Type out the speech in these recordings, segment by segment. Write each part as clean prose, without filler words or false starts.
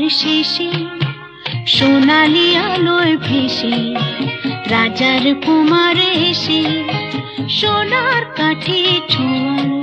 শেষে সোনালি আলোয় ভেসে রাজার কুমার এসে সোনার কাঠে ছোঁয়ালো।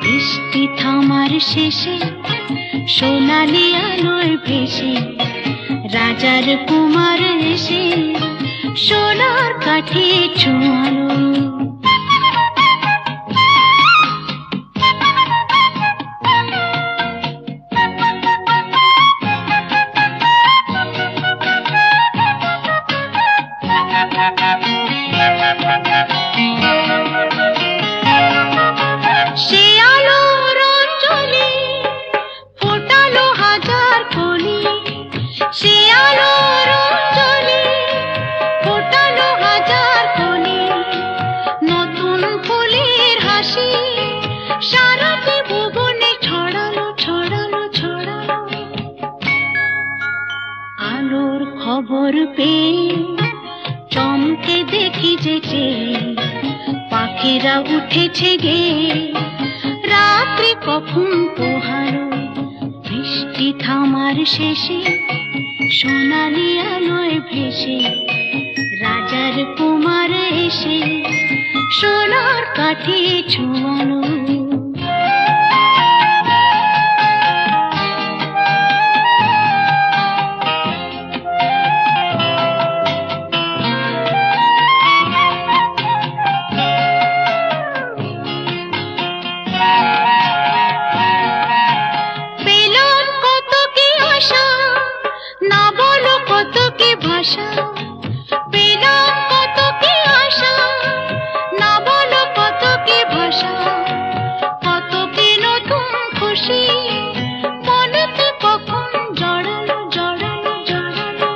বৃষ্টি থামার শেষে সোনালি আলোয় ভেসে রাজার কুমার এসে সোনার কাঠে ছোঁয়ালো। সে আলোর অঞ্জলি ফোটালো হাজার কলি, সে আলোর অঞ্জলি ফোটালো হাজার কলি। নতুন ফুলের হাসি সারাটি ভুবনে ছড়ালো ছড়ালো ছড়ালো। আলোর খবর পেয়ে চমকে দেখি যেচে পাখিরা উঠেছে গে, রাত্রি কখন পোহালো। বৃষ্টি থামার শেষে সোনালি আলোয় ভেসে রাজার কুমার এসে সোনার কাঠে ছোঁয়ালো। পেলাম কত কি আশা, না বলো কত কি ভাষা, কত কি নতুন খুশি মনেতে কখন জড়ালো জড়ালো জড়ালো।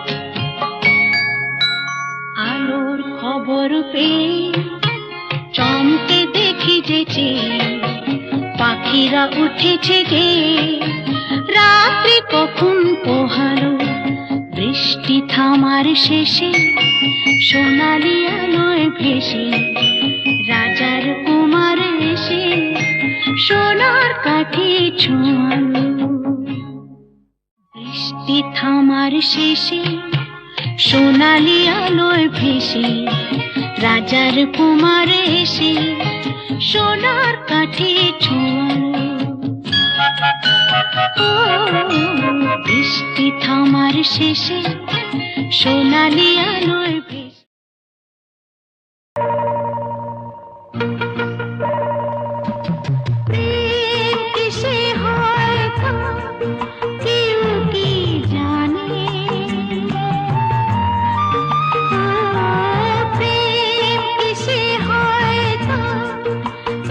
আলোর খবর পেয়ে চমকে দেখি যেচে পাখিরা উঠেছে গে, রাত্রি কখন পোহালো। বৃষ্টি থামার শেষে সোনালি আলোয় ভেসে রাজার কুমার এসে সোনার কাঠে ছোঁয়ালো। বৃষ্টি থামার শেষে সোনালি আলোয় ভেসে রাজার কুমার এসে সোনার কাঠে ছোঁয়ালো। বৃষ্টি থামার শেষে সোনালি আলোয় ভেসে। প্রেম কিসে হয় তা কেউ কি জানে, প্রেম কিসে হয় তা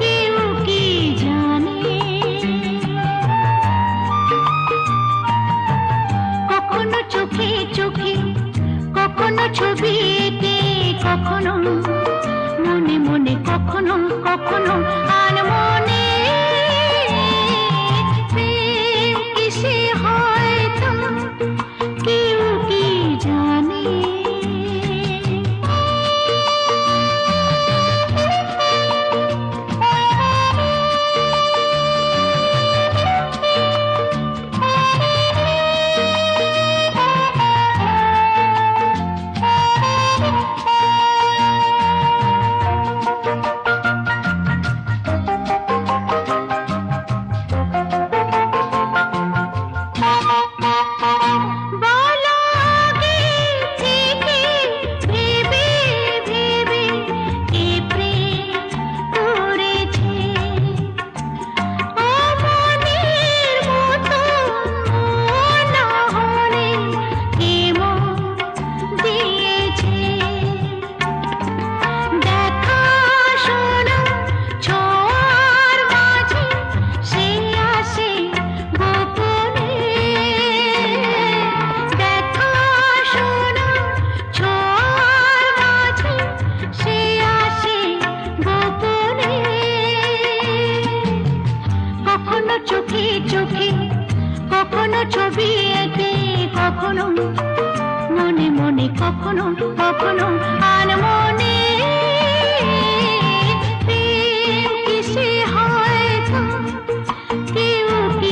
কেউ কি জানে। কখনো চোখে চোখে, কখনো ছবি এঁকে, কখনো মনে মনে, কখনো কখনো আনমনে। প্রেম কিসে হয় তা কেউ কি জানে। কখনো মনে মনে, কখনো কখনো আনমনে। প্রেম কিসে হয় তা কেউ কি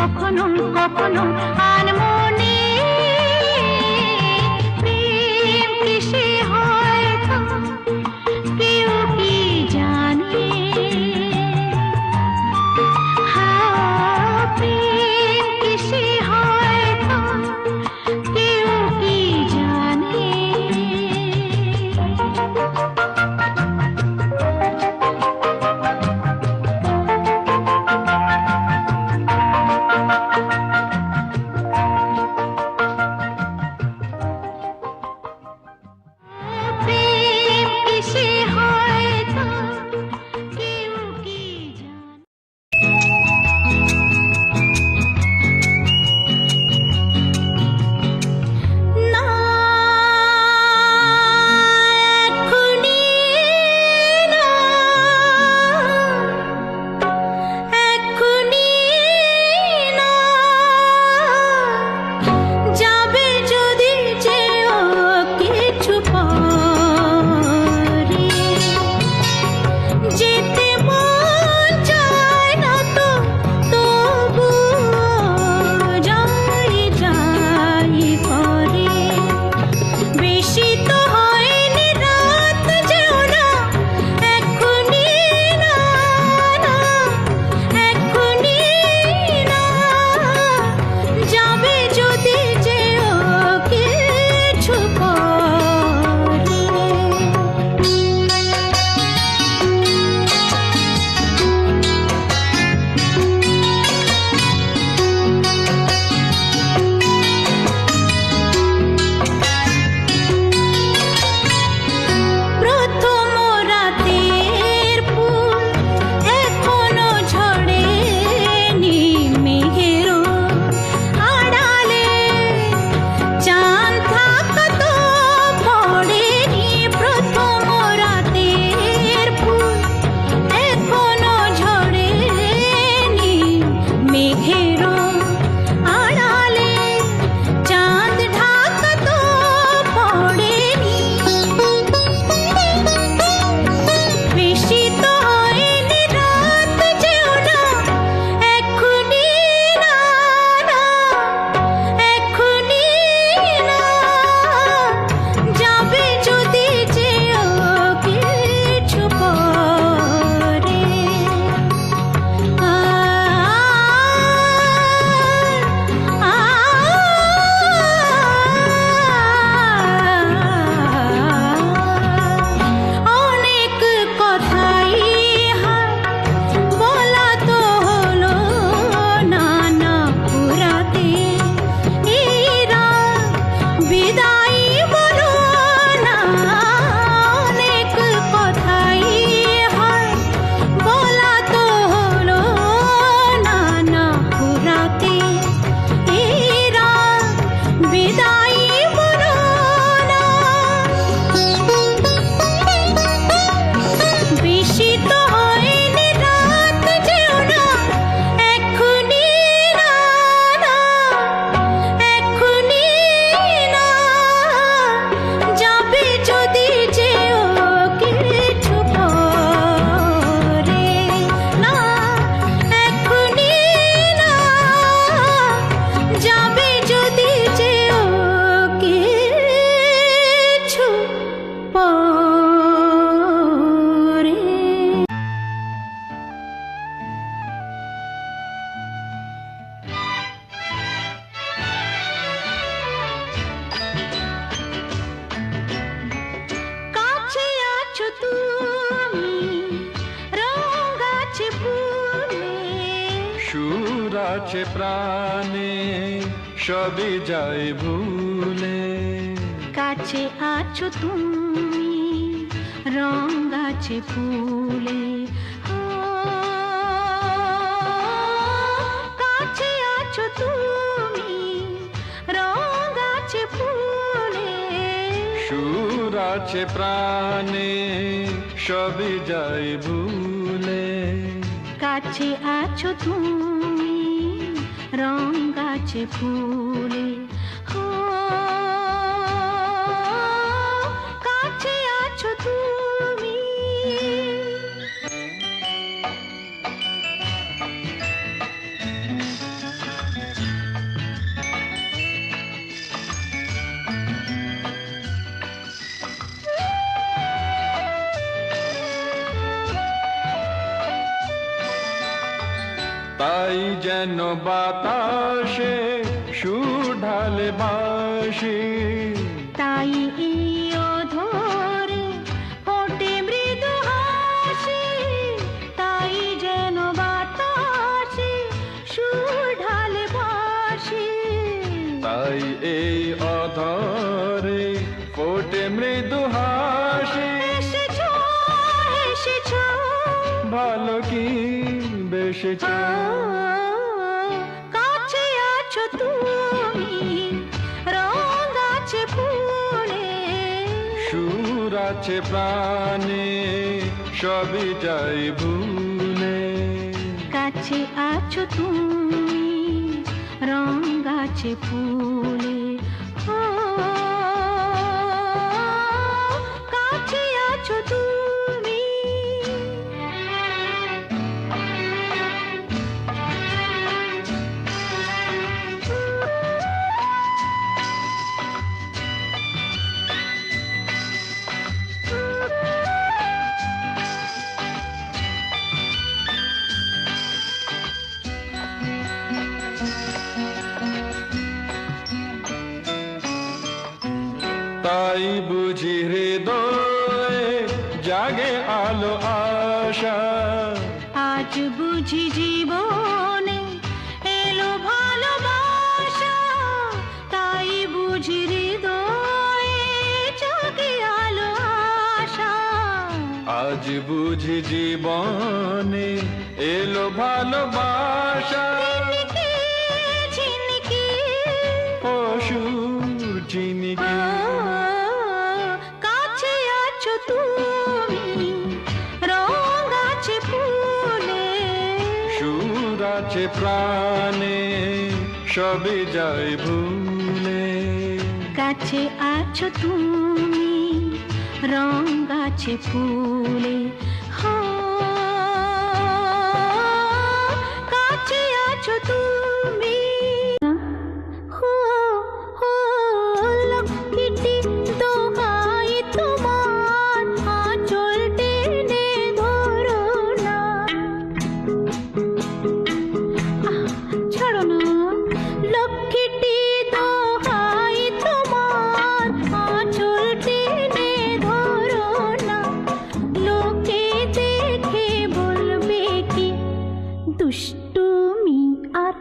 কখনো কখনো আনমনে প্রেম কিসে হয় তো কেউ কি জানে প্রেম কিসে হয় তো কেউ কি জানে প্রেম কিসে হয় তো কেউ কি জানে না এখনি না এখনি না যাবে যদি যেও কিছু পরে যেতে মন চায় না তো তবু যাই যাই করে বেশি তো হয়নি রাত যেও না এখনি না না এখনি না যাবে যদি যেও কিছু পরে প্রথম রাতের ফুল এখনো ঝরেনি মেঘেরও আড়ালে চাঁদ থাকতো পড়েনি প্রথম রাতের ফুল এখনো ঝরেনি মেঘেরও আড়ালে চাঁদ ঢাকতো পড়েনি বেশি তো হয়নি রাত যেও না এখনি না না এখনি না যাবে যদি যেও কিছু পরে অনেক কথাই হয় বলা তো হলো না না পুরাতে এরা বিদায় বলো না অনেক কথাই হয় বলা তো হলো না না পুরাতে এরা বিদায় বলো না বেশি তো হয়নি রাত যেও না এখনি না না এখনি না যাবে যদি যেও কিছু পরে না এখনি না যাবে যদি যেও কিছু পরে কাছে আছো তুমি রঙ আছে ফুলে সুর আছে প্রাণে সবই যায় ভুলে কাছে আছো তুমি রঙ আছে ফুলে কাছে আছো তুমি রঙ আছে ফুলে সুর আছে প্রাণে সবই যায় ভুলে কাছে আছো তুমি রঙ আছে ফুলে কাছে আছো তুমি যেন বাতাসে সুর ঢালে বাঁশি, তাই এই অধরে ফোটে মৃদু হাসি, তাই যেন বাতাসে সুর ঢালে বাঁশি। তাই এই অধরে ফোটে মৃদু হাসি। এসেছো এসেছো ভালো কি বেসেছ, কাছে আছো তুমি, রঙ আছে ফুলে, সুর আছে প্রাণে সবই যাই ভুলে। কাছে আছো তুমি, রঙ আছে ফুলে, ও কাছে আছো তুমি। তাই বুঝি হৃদয়ে জাগে আলো আশা, আজ বুঝি জীবনে এলো ভালোবাসা, তাই বুঝি হৃদয়ে জাগে আলো আশা। আজ বুঝি জীবনে এলো ভালোবাসা। ঝিনকে ঝিনকে অসুর চিনিকে কাছে আছো তুমি, রঙ আছে ফুলে, সুর আছে প্রাণে সবই যাই ভুলে। কাছে আছো তুমি, রঙ আছে ফুলে, হো কাছে আছো তুমি। হো হো লক্ষ্মীটি দোহাই তোমার, আঁচল টেনে ধরো না, ছাড়ো না। লক্ষ্মীটি দোহাই তোমার, আঁচল টেনে ধরো না, লোকে দেখে বলবে কি দুষ্টুমি আর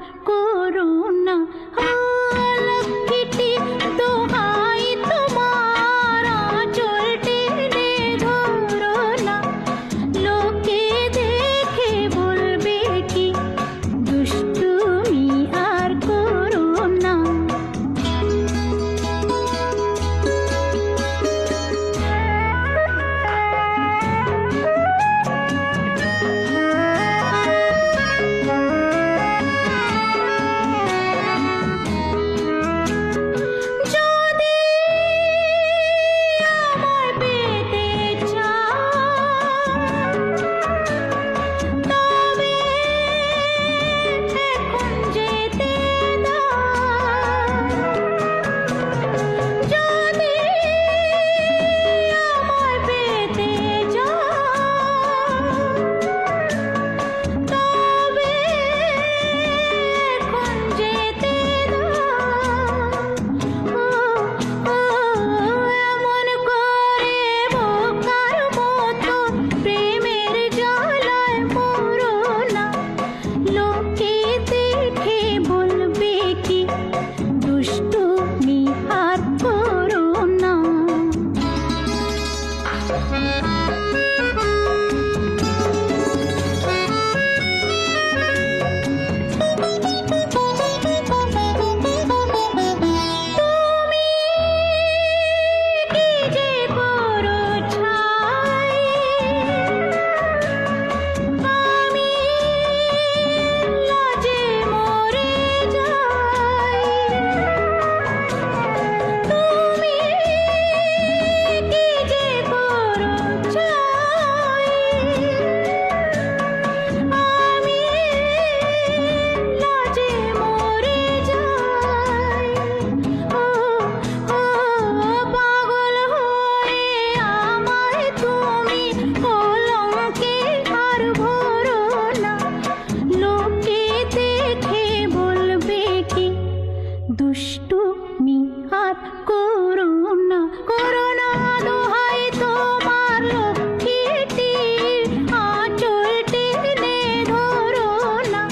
দুষ্টুমি আর করুণা করুণা দোহাই তোমার লক্ষ্মীটির আঁচল টেনে ধরো না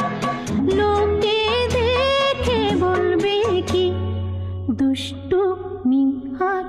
লোকে দেখে বলবে কি দুষ্টুমি আর